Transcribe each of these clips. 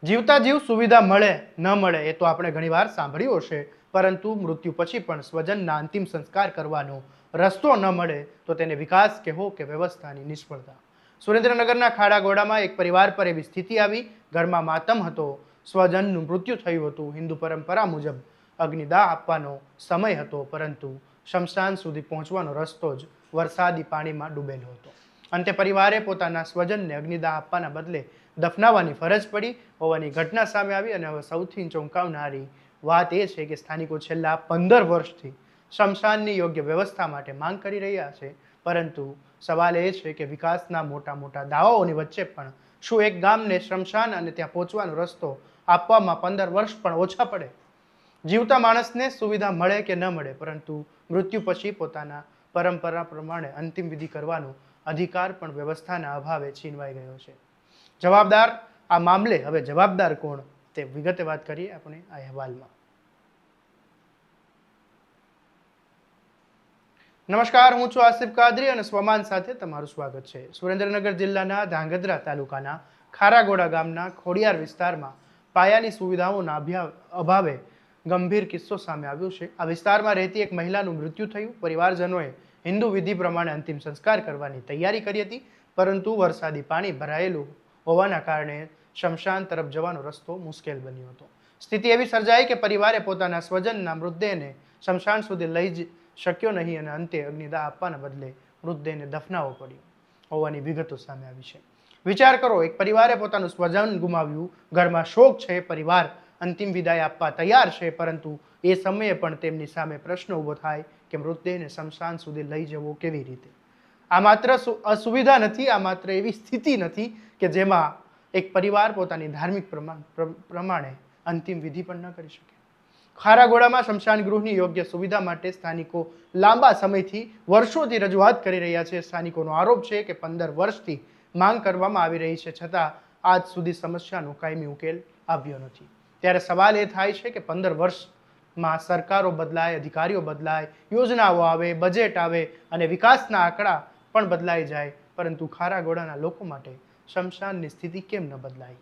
જીવતા જીવ સુવિધા મળે ન મળે એ તો આપણે ઘણીવાર સાંભળ્યું હશે, પરંતુ મૃત્યુ પછી પણ સ્વજનના અંતિમ સંસ્કાર કરવાનો રસ્તો ન મળે તો તેને વિકાસ કહેવો કે વ્યવસ્થાની નિષ્ફળતા. સુરેન્દ્રનગરના ખાડાગોડામાં એક પરિવાર પર એવી સ્થિતિ આવી. ઘરમાં માતમ હતો, સ્વજનનું મૃત્યુ થયું હતું. હિન્દુ પરંપરા મુજબ અગ્નિદાહ આપવાનો સમય હતો, પરંતુ શમશાન સુધી પહોંચવાનો રસ્તો જ વરસાદી પાણીમાં ડૂબેલો હતો. અંતે પરિવારે પોતાના સ્વજનને અગ્નિદાહ આપવાના બદલે દફનાવવાની ફરજ પડી હોવાની ઘટના સામે આવી. અને હવે સૌથી ચોંકાવનારી વાત એ છે કે સ્થાનિકો છેલ્લા 15 વર્ષથી શમશાનની યોગ્ય વ્યવસ્થા માટે માંગ કરી રહ્યા છે, પરંતુ સવાલ એ છે કે વિકાસના મોટા મોટા દાવાઓની વચ્ચે પણ શું એક ગામને શમશાન અને ત્યાં પહોંચવાનો રસ્તો આપવામાં 15 વર્ષ પણ ઓછા પડે? જીવતા માણસને સુવિધા મળે કે ન મળે, પરંતુ મૃત્યુ પછી પોતાના પરંપરા પ્રમાણે અંતિમ વિધિ કરવાનો અધિકાર પણ વ્યવસ્થાના અભાવે છીનવાઈ ગયો છે. જવાબદાર આ મામલે હવે જવાબદાર કોણ, તે વિગતે વાત કરીએ આપણે આ અહેવાલમાં. નમસ્કાર, હું છું આસિફ કાદરી અને સ્વમાન સાથે તમારું સ્વાગત છે. સુરેન્દ્રનગર જિલ્લાના ધાંગધ્રા તાલુકાના ખારાગોડા ગામના ખોડિયાર વિસ્તારમાં પાયાની સુવિધાઓના અભાવે ગંભીર કિસ્સો સામે આવ્યો છે. આ વિસ્તારમાં રહેતી એક મહિલાનું મૃત્યુ થયું. પરિવારજનોએ હિન્દુ વિધિ પ્રમાણે અંતિમ સંસ્કાર કરવાની તૈયારી કરી હતી, પરંતુ વરસાદી પાણી ભરાયેલું હોવાના કારણે શમશાન તરફ જવાનો રસ્તો મુશ્કેલ બન્યો હતો. સ્થિતિ એવી સર્જાઈ કે પરિવારે પોતાના સ્વજનના મૃતદેહને શમશાન સુધી લઈ જ શક્યો નહીં અને અંતે અગ્નિદાહ આપવાના બદલે મૃતદેહને દફનાવવો પડ્યો હોવાની વિગતો સામે આવી છે. વિચાર કરો, એક પરિવારે પોતાનું સ્વજન ગુમાવ્યું, ઘરમાં શોક છે, પરિવાર અંતિમ વિદાય આપવા તૈયાર છે, પરંતુ એ સમયે પણ તેમની સામે પ્રશ્ન ઊભો થાય કે મૃતદેહને શમશાન સુધી લઈ જવો કેવી રીતે? આ માત્ર અસુવિધા નથી, આ માત્ર એવી સ્થિતિ નથી કે જેમાં એક પરિવાર પોતાની ધાર્મિક પ્રમાણે અંતિમ વિધિ પણ ન કરી શકે. ખારાગોડામાં શમશાન ગૃહની યોગ્ય સુવિધા માટે સ્થાનિકો લાંબા સમયથી વર્ષોથી રજૂઆત કરી રહ્યા છે. સ્થાનિકોનો આરોપ છે કે 15 વર્ષથી માંગ કરવામાં આવી રહી છે, છતાં આજ સુધી સમસ્યાનો કાયમી ઉકેલ આવ્યો નથી. ત્યારે સવાલ એ થાય છે કે 15 વર્ષમાં સરકારો બદલાય, અધિકારીઓ બદલાય, યોજનાઓ આવે, બજેટ આવે અને વિકાસના આંકડા પણ બદલાઈ જાય, પરંતુ ખારાગોડાના લોકો માટે શમશાનની સ્થિતિ કેમ ન બદલાય?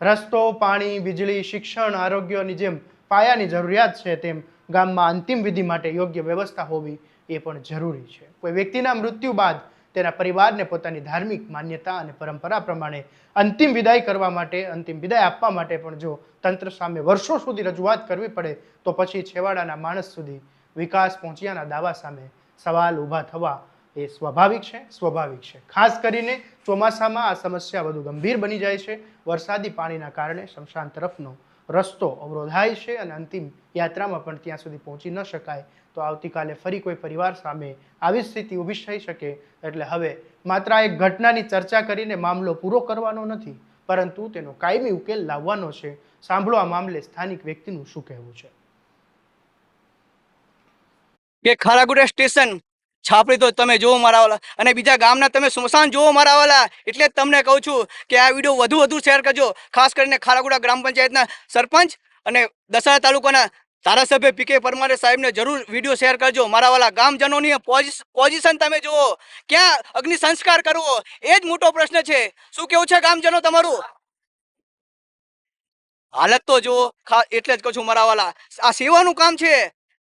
રસ્તો, પાણી, વીજળી, શિક્ષણ, આરોગ્યની જેમ પાયાની જરૂરિયાત છે, તેમ ગામમાં અંતિમ વિધિ માટે યોગ્ય વ્યવસ્થા હોવી એ પણ જરૂરી છે. કોઈ વ્યક્તિના મૃત્યુ બાદ તેના પરિવારને પોતાની ધાર્મિક માન્યતા અને પરંપરા પ્રમાણે અંતિમ વિદાય કરવા માટે, અંતિમ વિદાય આપવા માટે પણ જો તંત્ર સામે વર્ષો સુધી રજૂઆત કરવી પડે, તો પછી છેવાડાના માણસ સુધી વિકાસ પહોંચ્યાના દાવા સામે સવાલ ઊભા થવા એ સ્વાભાવિક છે. ખાસ કરીને ચોમાસામાં આ સમસ્યા વધુ ગંભીર બની જાય છે. વરસાદી પાણીના કારણે શમશાન તરફનો રસ્તો અવરોધાય છે અને અંતિમ યાત્રામાં પણ ત્યાં સુધી પહોંચી ન શકાય તો આવતીકાલે ફરી કોઈ પરિવાર સામે આવી સ્થિતિ ઊભી થઈ શકે. એટલે હવે માત્ર એક ઘટનાની ચર્ચા કરીને મામલો પૂરો કરવાનો નથી, પરંતુ તેનો કાયમી ઉકેલ લાવવાનો છે. સાંભળો આ મામલે સ્થાનિક વ્યક્તિનું શું કહેવું છે. કે ખારાગોડા સ્ટેશન છાપરી તો તમે જોવો મારા વાલા, અને બીજા ગામના તમે સ્મશાન જોવો મારા વાલા. એટલે જ તમને કહું છું કે આ વિડીયો વધુ શેર કરજો. ખાસ કરીને ખારાગોડા ગ્રામ પંચાયતના સરપંચ અને દસાડા તાલુકાના ધારાસભ્ય પીકે પરમારે સાહેબને જરૂર વિડીયો શેર કરજો મારા વાલા. ગામજનોની પોઝિશન તમે જુઓ, ક્યાં અગ્નિ સંસ્કાર કરવો એ જ મોટો પ્રશ્ન છે. શું કેવું છે ગામજનો તમારું? હાલત તો જુઓ. એટલે જ કહું છું મારા વાલા, આ સેવાનું કામ છે.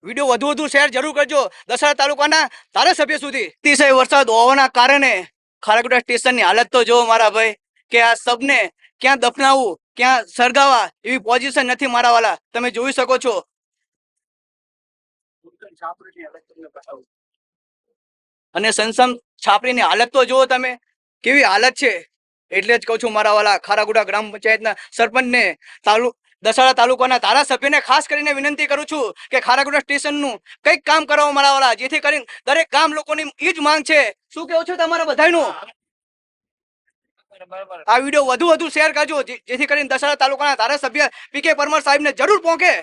વિડીયો વધુ શેર જરૂર કરજો દસાડા તાલુકાના ધારાસભ્ય સુધી. અતિશય વરસાદ હોવાના કારણે ખારાગોડા સ્ટેશનની હાલત તો જો મારા ભાઈ, કે આ સબને ક્યાં દફનાવવું, ક્યાં સળગાવવા એવી પોઝિશન નથી મારા વાલા. તમે જોઈ શકો છો. અને સંસમ છાપરીની હાલત તો જુઓ તમે, કેવી હાલત છે. એટલે જ કહું છું મારા વાલા, ખારાગોડા ગ્રામ પંચાયતના સરપંચને, દસાડા તાલુકાના ધારાસભ્યને ખાસ કરીને વિનંતી કરું છું કે ખારાગોડા સ્ટેશનનું કંઈક કામ કરાવો મારા વાલા, જેથી કરીને દરેક ગામ લોકોની એ જ માંગ છે. શું કેવું છે તમારા બધાનું? આ વિડીયો વધુ શેર કરજો, જેથી કરીને દસાડા તાલુકાના ધારાસભ્ય પીકે પરમાર સાહેબને જરૂર પહોંચે.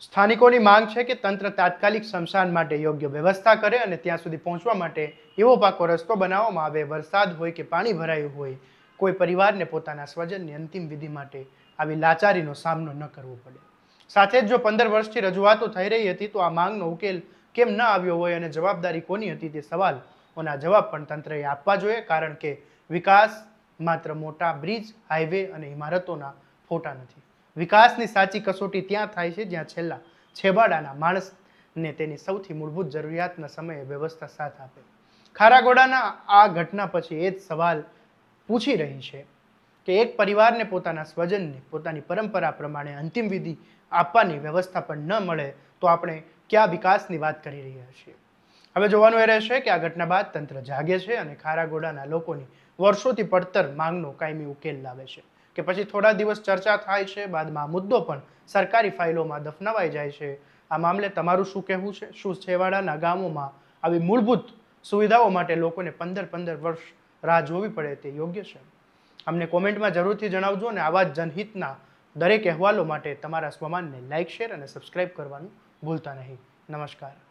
સ્થાનિકોની માંગ છે કે તંત્ર તાત્કાલિક શમશાન માટે યોગ્ય વ્યવસ્થા કરે અને ત્યાં સુધી પહોંચવા માટે એવો પાકો રસ્તો બનાવવામાં આવે. વરસાદ હોય કે પાણી ભરાયું હોય, કોઈ પરિવારને પોતાના સ્વજનની અંતિમ વિધિ માટે આવી લાચારીનો સામનો ન કરવો પડે. સાથે જ જો 15 વર્ષથી રજૂઆતો થઈ રહી હતી, તો આ માંગનો ઉકેલ કેમ ન આવ્યો હોય અને જવાબદારી કોની હતી, તે સવાલોના જવાબ પણ તંત્રએ આપવા જોઈએ. કારણ કે વિકાસ માત્ર મોટા બ્રિજ, હાઈવે અને ઇમારતોના ફોટા નથી. વિકાસની સાચી કસોટી ત્યાં થાય છે જ્યાં છેલ્લા છેવાડાના માણસને તેની સૌથી મૂળભૂત જરૂરિયાતના સમયે વ્યવસ્થા સાથ આપે. ખારાગોડાના આ ઘટના પછી એ જ સવાલ પૂછી રહી છે કે એક પરિવારને પોતાના સ્વજનને પોતાની પરંપરા પ્રમાણે અંતિમ વિધિ આપવાની વ્યવસ્થા પણ ન મળે તો આપણે ક્યાં વિકાસની વાત કરી રહ્યા છીએ. હવે જોવાનું એ રહેશે કે આ ઘટના બાદ તંત્ર જાગે છે અને ખારાગોડાના લોકોની વર્ષોથી પડતર માંગનો કાયમી ઉકેલ લાવે છે કે પછી થોડા દિવસ ચર્ચા થાય છે, બાદમાં આ મુદ્દો પણ સરકારી ફાઇલોમાં દફનાવાઈ જાય છે. આ મામલે તમારું શું કહેવું છે? શું છેવાડાના ગામોમાં આવી મૂળભૂત સુવિધાઓ માટે લોકોને 15 વર્ષ રાહ જોવી પડે તે યોગ્ય છે? અમને કોમેન્ટમાં જરૂરથી જણાવજો અને આવા જ જનહિતના દરેક અહેવાલો માટે તમારા સ્વમાનને લાઇક, શેર અને સબસ્ક્રાઇબ કરવાનું ભૂલતા નહીં. નમસ્કાર.